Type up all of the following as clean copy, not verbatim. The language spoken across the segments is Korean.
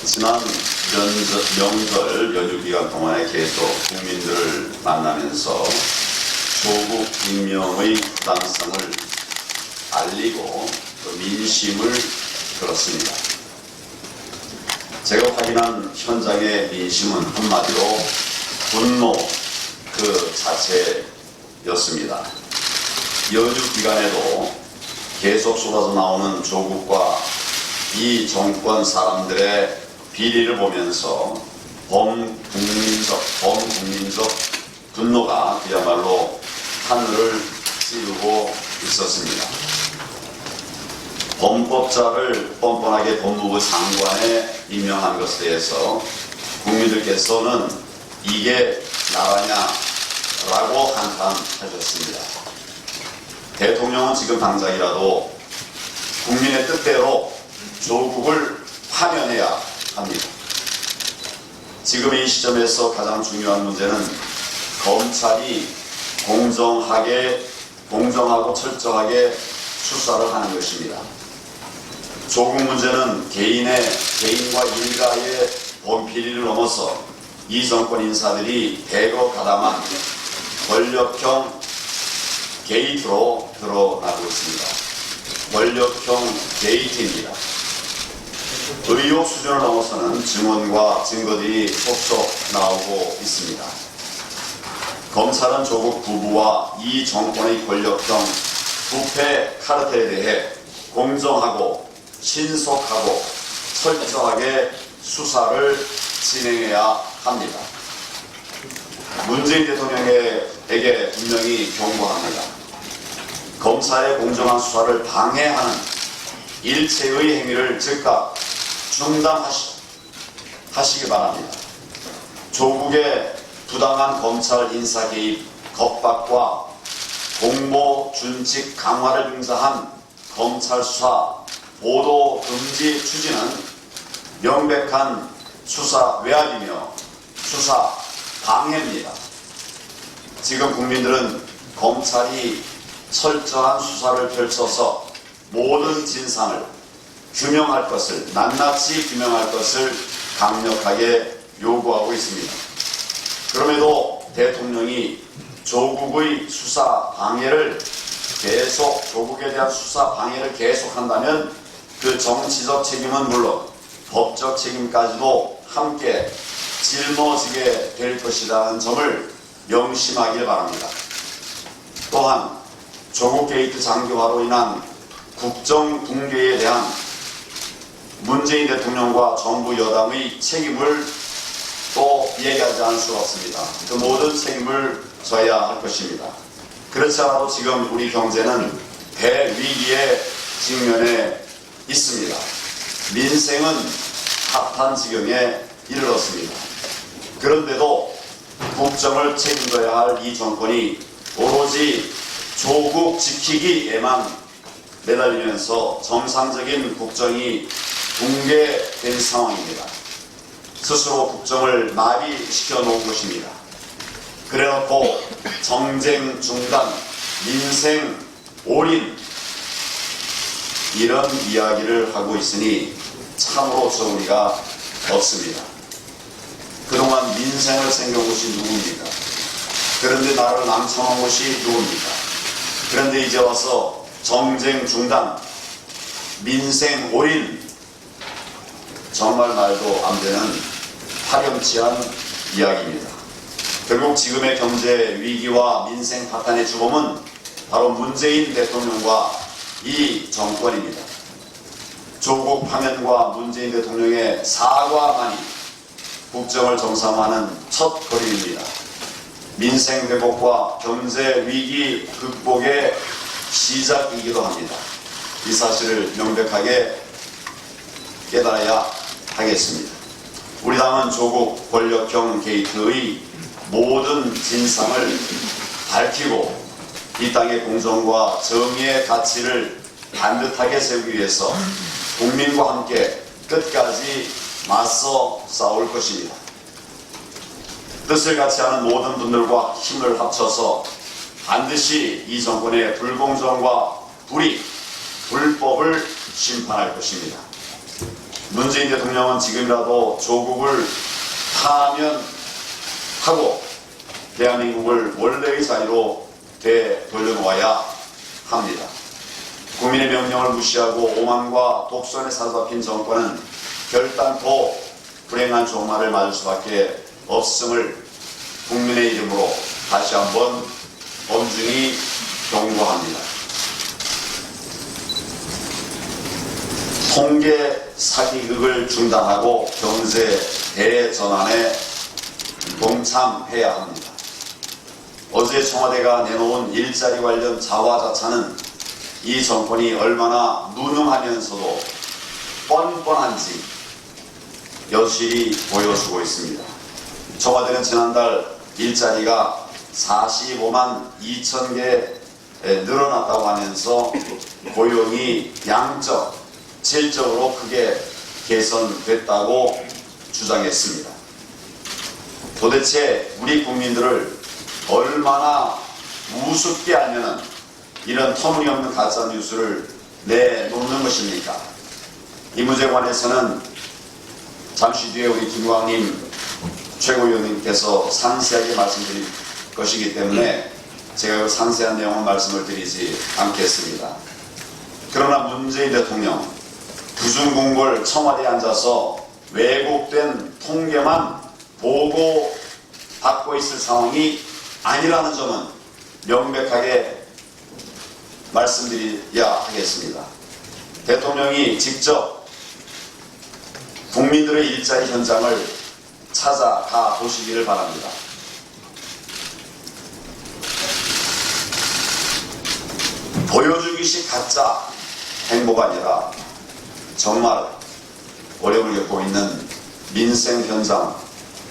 지난 명절 연휴 기간 동안에 계속 국민들을 만나면서 조국 임명의 부당성을 알리고 또 민심을 들었습니다. 제가 확인한 현장의 민심은 한마디로 분노 그 자체였습니다. 연휴 기간에도 계속 쏟아져 나오는 조국과 이 정권 사람들의 비리를 보면서 범국민적 분노가 그야말로 하늘을 찌르고 있었습니다. 범법자를 뻔뻔하게 법무부 장관에 임명한 것에 대해서 국민들께서는 이게 나라냐라고 한탄하셨습니다. 대통령은 지금 당장이라도 국민의 뜻대로 조국을 파면해야 합니다. 지금 이 시점에서 가장 중요한 문제는 검찰이 공정하고 철저하게 수사를 하는 것입니다. 조국 문제는 개인과 일가의 범비리를 넘어서 이 정권 인사들이 대거 가담한 권력형 게이트로 드러나고 있습니다. 권력형 게이트입니다. 의혹 수준을 넘어서는 증언과 증거들이 속속 나오고 있습니다. 검찰은 조국 부부와 이 정권의 권력형 부패 카르텔에 대해 공정하고 신속하고 철저하게 수사를 진행해야 합니다. 문재인 대통령에게 분명히 경고합니다. 검찰의 공정한 수사를 방해하는 일체의 행위를 즉각 중단하시기 바랍니다. 조국의 부당한 검찰 인사 개입 겁박과 공모 준칙 강화를 빙자한 검찰 수사 보도 금지 추진은 명백한 수사 외압이며 수사 방해입니다. 지금 국민들은 검찰이 철저한 수사를 펼쳐서 모든 진상을 규명할 것을, 낱낱이 규명할 것을 강력하게 요구하고 있습니다. 그럼에도 대통령이 조국의 수사 방해를 조국에 대한 수사 방해를 계속한다면 그 정치적 책임은 물론 법적 책임까지도 함께 짊어지게 될 것이라는 점을 명심하길 바랍니다. 또한 조국 게이트 장기화로 인한 국정 붕괴에 대한 문재인 대통령과 정부 여당의 책임을 또 얘기하지 않을 수가 없습니다. 그 모든 책임을 져야 할 것입니다. 그렇지 않아도 지금 우리 경제는 대위기에 직면해 있습니다. 민생은 합한 지경에 이르렀습니다. 그런데도 국정을 책임져야 할 이 정권이 오로지 조국 지키기에만 매달리면서 정상적인 국정이 붕괴된 상황입니다. 스스로 국정을 마비시켜 놓은 것입니다. 그래놓고 정쟁 중단, 민생 올인 이런 이야기를 하고 있으니 참으로 어처구니가 없습니다. 그동안 민생을 챙겨온 것이 누굽니까? 그런데 나를 남청한 것이 누굽니까? 그런데 이제 와서 정쟁 중단, 민생 올인, 정말 말도 안 되는 파렴치한 이야기입니다. 결국 지금의 경제 위기와 민생 파탄의 주범은 바로 문재인 대통령과 이 정권입니다. 조국 파면과 문재인 대통령의 사과만이 국정을 정상화하는 첫 걸음입니다. 민생 회복과 경제 위기 극복의 시작이기도 합니다. 이 사실을 명백하게 깨달아야 하겠습니다. 우리 당은 조국 권력형 게이트의 모든 진상을 밝히고 이 땅의 공정과 정의의 가치를 반듯하게 세우기 위해서 국민과 함께 끝까지 맞서 싸울 것입니다. 뜻을 같이 하는 모든 분들과 힘을 합쳐서 반드시 이 정권의 불공정과 불의, 불법을 심판할 것입니다. 문재인 대통령은 지금이라도 조국을 파면하고 대한민국을 원래의 자리로 되돌려놓아야 합니다. 국민의 명령을 무시하고 오만과 독선에 사로잡힌 정권은 결단코 불행한 종말을 맞을 수밖에 없음을 국민의 이름으로 다시 한번 엄중히 경고합니다. 통계 사기극을 중단하고 경제 대전환에 동참해야 합니다. 어제 청와대가 내놓은 일자리 관련 자화자찬은 이 정권이 얼마나 무능하면서도 뻔뻔한지 여실히 보여주고 있습니다. 청와대는 지난달 일자리가 45만 2천 개 늘어났다고 하면서 고용이 양적, 질적으로 크게 개선됐다고 주장했습니다. 도대체 우리 국민들을 얼마나 우습게 알면은 이런 터무니없는 가짜뉴스를 내놓는 것입니까? 이 문제에 관해서는 잠시 뒤에 우리 김광림 최고위원님께서 상세하게 말씀드릴 것이기 때문에 제가 그 상세한 내용은 말씀을 드리지 않겠습니다. 그러나 문재인 대통령 부중궁궐 청와대에 앉아서 왜곡된 통계만 보고 받고 있을 상황이 아니라는 점은 명백하게 말씀드려야 하겠습니다. 대통령이 직접 국민들의 일자리 현장을 찾아가 보시기를 바랍니다. 보여주기식 가짜 행보가 아니라 정말 어려움을 겪고 있는 민생 현장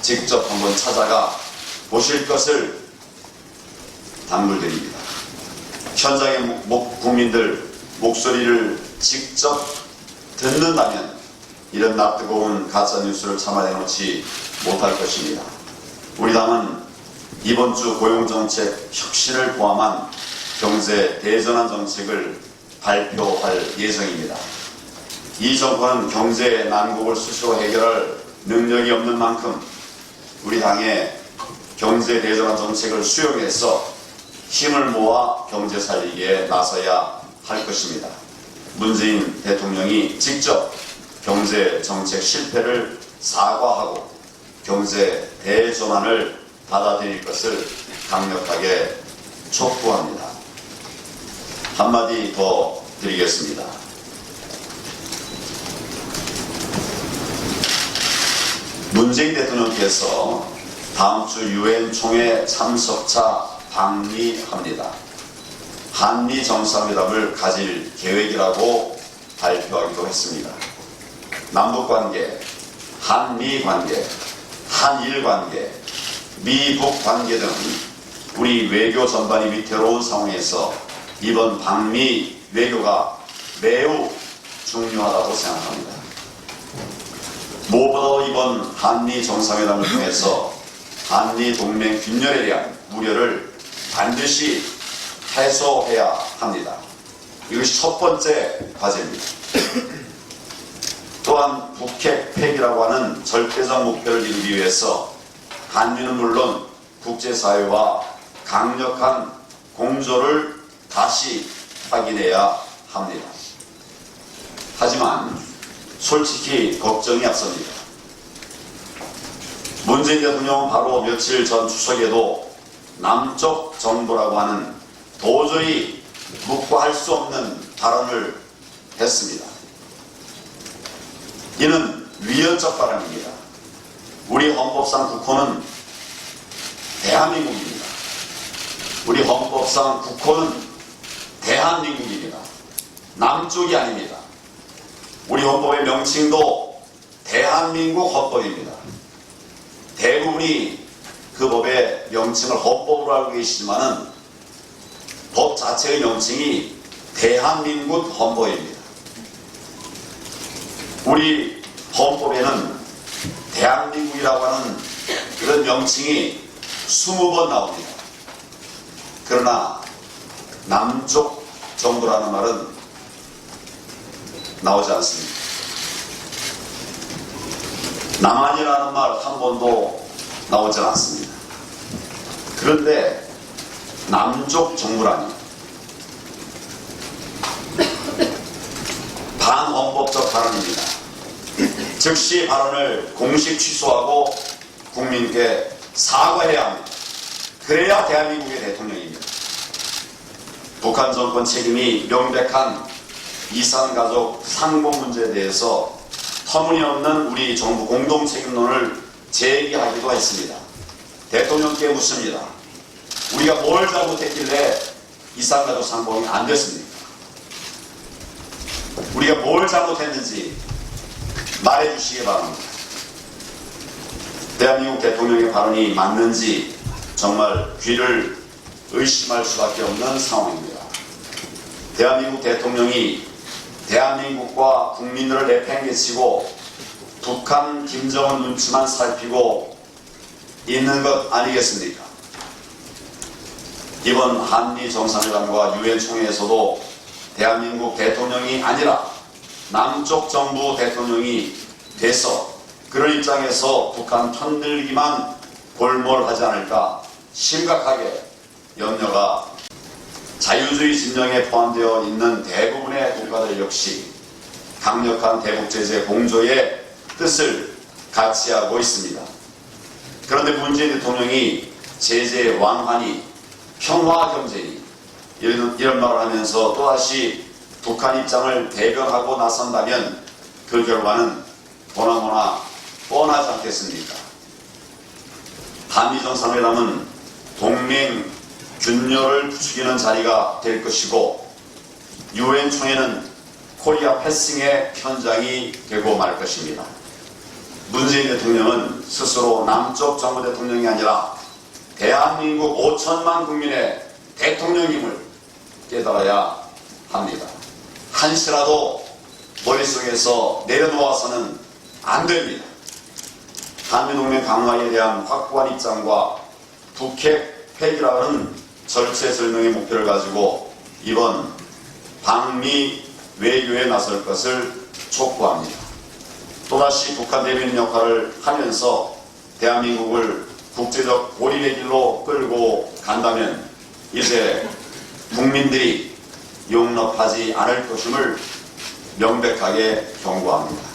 직접 한번 찾아가 보실 것을 당부드립니다. 현장의 국민들 목소리를 직접 듣는다면 이런 낯뜨거운 가짜뉴스를 참아내놓지 못할 것입니다. 우리 당은 이번 주 고용정책 혁신을 포함한 경제 대전환 정책을 발표할 예정입니다. 이 정권은 경제 난국을 스스로 해결할 능력이 없는 만큼 우리 당의 경제 대전환 정책을 수용해서 힘을 모아 경제 살리기에 나서야 할 것입니다. 문재인 대통령이 직접 경제 정책 실패를 사과하고 경제 대전환을 받아들일 것을 강력하게 촉구합니다. 한마디 더 드리겠습니다. 문재인 대통령께서 다음 주 유엔 총회 참석차 방미합니다. 한미 정상회담을 가질 계획이라고 발표하기도 했습니다. 남북관계, 한미관계, 한일관계, 미북관계 등 우리 외교 전반이 위태로운 상황에서 이번 방미 외교가 매우 중요하다고 생각합니다. 무엇보다 이번 한미 정상회담을 통해서 한미 동맹 균열에 대한 우려를 반드시 해소해야 합니다. 이것이 첫 번째 과제입니다. 또한 북핵 폐기라고 하는 절대적 목표를 이루기 위해서 한미는 물론 국제사회와 강력한 공조를 다시 확인해야 합니다. 하지만 솔직히 걱정이 앞섭니다. 문재인 대통령은 바로 며칠 전 추석에도 남쪽 정부라고 하는 도저히 묵과할 수 없는 발언을 했습니다. 이는 위헌적 발언입니다. 우리 헌법상 국호는 대한민국입니다. 우리 헌법상 국호는 대한민국입니다. 남쪽이 아닙니다. 우리 헌법의 명칭도 대한민국 헌법입니다. 대부분이 그 법의 명칭을 헌법으로 알고 계시지만은 법 자체의 명칭이 대한민국 헌법입니다. 우리 헌법에는 대한민국이라고 하는 그런 명칭이 20번 나옵니다. 그러나 남쪽 정부라는 말은 나오지 않습니다. 남한이라는 말 한 번도 나오지 않습니다. 그런데 남쪽 정부라니 반헌법적 발언입니다. 즉시 발언을 공식 취소하고 국민께 사과해야 합니다. 그래야 대한민국의 대통령입니다. 북한 정권 책임이 명백한 이산가족 상봉 문제에 대해서 터무니없는 우리 정부 공동책임론을 제기하기도 했습니다. 대통령께 묻습니다. 우리가 뭘 잘못했길래 이산가족 상봉이 안 됐습니까? 우리가 뭘 잘못했는지 말해주시기 바랍니다. 대한민국 대통령의 발언이 맞는지 정말 귀를 의심할 수밖에 없는 상황입니다. 대한민국 대통령이 대한민국과 국민들을 내팽개치고 북한 김정은 눈치만 살피고 있는 것 아니겠습니까? 이번 한미 정상회담과 유엔 총회에서도 대한민국 대통령이 아니라 남쪽 정부 대통령이 돼서 그런 입장에서 북한 편들기만 골몰하지 않을까 심각하게 염려가 자유주의 진영에 포함되어 있는 대부분의 국가들 역시 강력한 대북 제재 공조의 뜻을 같이 하고 있습니다. 그런데 문재인 대통령이 제재 완화니 평화 경제니 이런 말을 하면서 또다시 북한 입장을 대변하고 나선다면 그 결과는 보나마나 뻔하지 않겠습니까? 한미 정상회담은 동맹 균열을 부추기는 자리가 될 것이고 유엔 총회는 코리아 패싱의 현장이 되고 말 것입니다. 문재인 대통령은 스스로 남쪽 정부 대통령이 아니라 대한민국 5천만 국민의 대통령임을 깨달아야 합니다. 한시라도 머릿속에서 내려놓아서는 안 됩니다. 한미동맹 강화에 대한 확고한 입장과 북핵 폐기라는 절체절명의 목표를 가지고 이번 방미 외교에 나설 것을 촉구합니다. 또다시 북한 대변인 역할을 하면서 대한민국을 국제적 고립의 길로 끌고 간다면 이제 국민들이 용납하지 않을 것임을 명백하게 경고합니다.